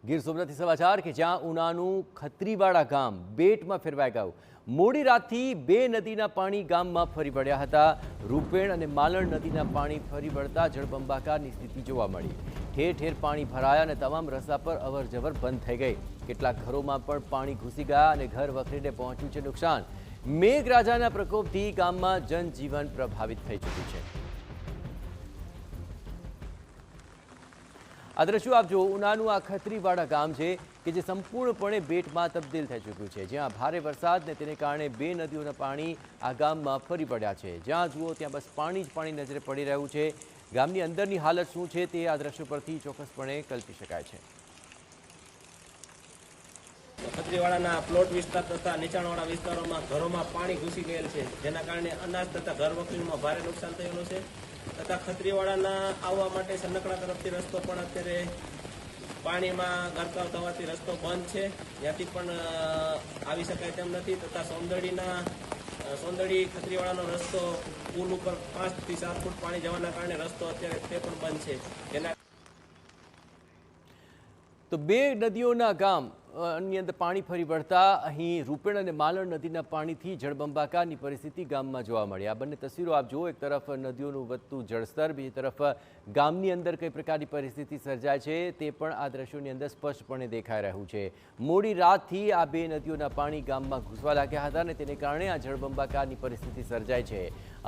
ગીર સોમનાથથી સમાચાર કે જ્યાં ઉનાનું ખત્રીવાડા ગામ બેટમાં ફેરવાઈ ગયું। મોડી રાતથી બે નદીના પાણી ગામમાં ફરી વળ્યા હતા। રૂપેણ અને માલણ નદીના પાણી ફરી વળતા જળબંબાકારની સ્થિતિ જોવા મળી। ઠેર ઠેર પાણી ભરાયા અને તમામ રસ્તા પર અવરજવર બંધ થઈ ગઈ। કેટલાક ઘરોમાં પણ પાણી ઘૂસી ગયા અને ઘર વખરીને પહોંચ્યું છે નુકસાન। મેઘરાજાના પ્રકોપથી ગામમાં જનજીવન પ્રભાવિત થઈ ચૂક્યું છે। આ દ્રશ્યો આપ જુઓ, ઉનાનું આ ખત્રીવાડા ગામ છે કે જે સંપૂર્ણપણે બેટમાં તબદીલ થઈ ચૂક્યું છે, જ્યાં ભારે વરસાદ ને તેને કારણે બે નદીઓના પાણી આ ગામમાં ફરી પડ્યા છે। જ્યાં જુઓ ત્યાં બસ પાણી જ પાણી નજરે પડી રહ્યું છે। ગામની અંદરની હાલત શું છે તે આ દ્રશ્યો પરથી ચોક્કસપણે કલ્પી શકાય છે। ખત્રીવાડાના પ્લોટ વિસ્તાર તથા નીચાણવાળા વિસ્તારોમાં ઘરોમાં પાણી ઘૂસી ગયેલ છે, જેના કારણે અનાજ તથા ઘર વખરીમાં ભારે નુકસાન થયેલું છે। તથા ખત્રીવાડાના આવવા માટે સનકડા તરફથી રસ્તો પણ અત્યારે પાણીમાં ગરકાવ થવાથી રસ્તો બંધ છે, ત્યાંથી પણ આવી શકાય તેમ નથી। તથા સોંદડી ખત્રીવાડાનો રસ્તો પુલ ઉપર 5 થી 7 ફૂટ પાણી જવાના કારણે રસ્તો અત્યારે તે પણ બંધ છે। જેના તો બે નદીઓના ગામ ની અંદર પાણી ફરી વળતા અહીં રૂપેણ અને માલણ નદીના પાણીથી જળબંબાકારની પરિસ્થિતિ ગામમાં જોવા મળી। આ બંને તસવીરો આપ જુઓ, એક તરફ નદીઓનું વધતું જળસ્તર, બીજી તરફ ગામની અંદર કઈ પ્રકારની પરિસ્થિતિ સર્જાય છે તે પણ આ દ્રશ્યોની અંદર સ્પષ્ટપણે દેખાઈ રહ્યું છે। મોડી રાતથી આ બે નદીઓના પાણી ગામમાં ઘૂસવા લાગ્યા હતા અને તેને કારણે આ જળબંબાકારની પરિસ્થિતિ સર્જાય છે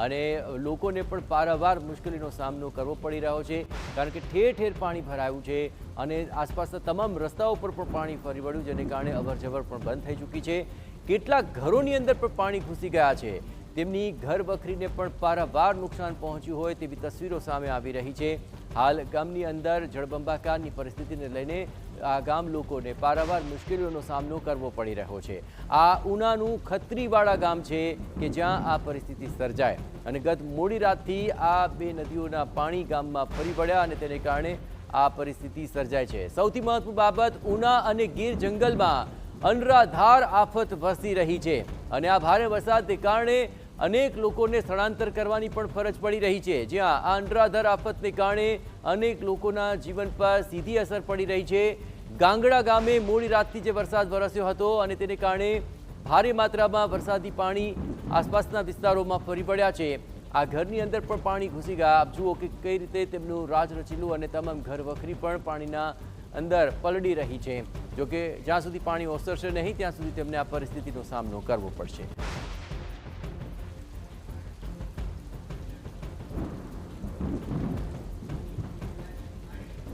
અને લોકોને પણ પારાવાર મુશ્કેલીનો સામનો કરવો પડી રહ્યો છે, કારણ કે ઠેર ઠેર પાણી ભરાયું છે અને આસપાસના તમામ રસ્તાઓ પર પણ પાણી ફરી વળ્યું, જેને કારણે અવરજવર પણ બંધ થઈ ચૂકી છે। કેટલાક ઘરોની અંદર પણ પાણી ઘૂસી ગયા છે, તેમની ઘર વખરીને પણ પારાવાર નુકસાન પહોંચ્યું હોય તેવી તસવીરો સામે આવી રહી છે। હાલ ગામની અંદર જળબંબાકારની પરિસ્થિતિને લઈને આ ગામ લોકોને પારાવાર મુશ્કેલીઓનો સામનો કરવો પડી રહ્યો છે। આ ઉનાનું ખત્રીવાડા ગામ છે કે જ્યાં આ પરિસ્થિતિ સર્જાય અને ગત મોડી રાતથી આ બે નદીઓના પાણી ગામમાં ફરી વળ્યા અને તેને કારણે આ પરિસ્થિતિ સર્જાય છે। સૌથી મહત્વની બાબત, ઉના અને ગીર જંગલમાં અનરાધાર આફત વરસી રહી છે અને આ ભારે વરસાદને કારણે અનેક લોકોને સ્થળાંતર કરવાની પણ ફરજ પડી રહી છે, જ્યાં આ અનરાધાર આફતને કારણે અનેક લોકોના જીવન પર સીધી અસર પડી રહી છે। ગાંગડા ગામે મોડી રાતથી જે વરસાદ વરસ્યો હતો અને તેને કારણે ભારે માત્રામાં વરસાદી પાણી આસપાસના વિસ્તારોમાં ફરી વળ્યા છે। આ ઘરની અંદર પણ પાણી ઘૂસી ગયા। આપ જુઓ કે કઈ રીતે તેમનું રાજરચીલું અને તમામ ઘર વખરી પણ પાણીના અંદર પલળી રહી છે। જોકે જ્યાં સુધી પાણી ઓસરશે નહીં ત્યાં સુધી તેમને આ પરિસ્થિતિનો સામનો કરવો પડશે।